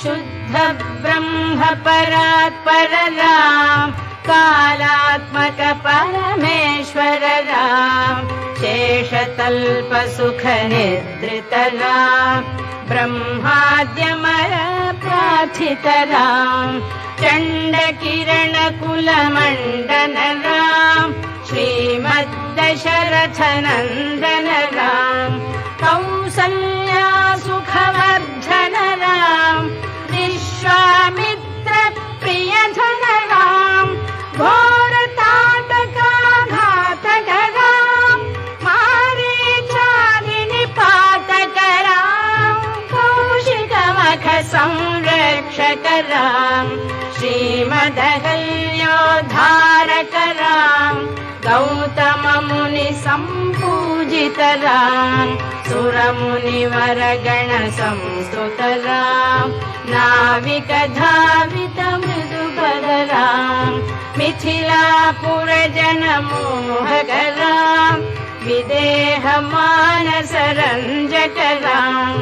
शुद्ध ब्रह्म परात्पर राम कालात्मक परमेश्वर राम शेषतल्प सुख निद्रित राम ब्रह्माद्यमर प्रार्थित राम चंड किरण कुल मंडन राम श्रीमद्दशरथ नंदन राम कौसल्या सुखवर्धन राम विश्वामित्र प्रियधन राम घोर ताटका घातक राम मारीचादि निपातक राम कौशिक मख संरक्षक राम श्रीमदहल्योद्धारक राम गौतम मुनि संपूजित राम सुर मुनिवर गण संस्तुत राम नाविक धावित मृदुपद राम मिथिलापुर जन मोहक राम विदेह मानस रंजक राम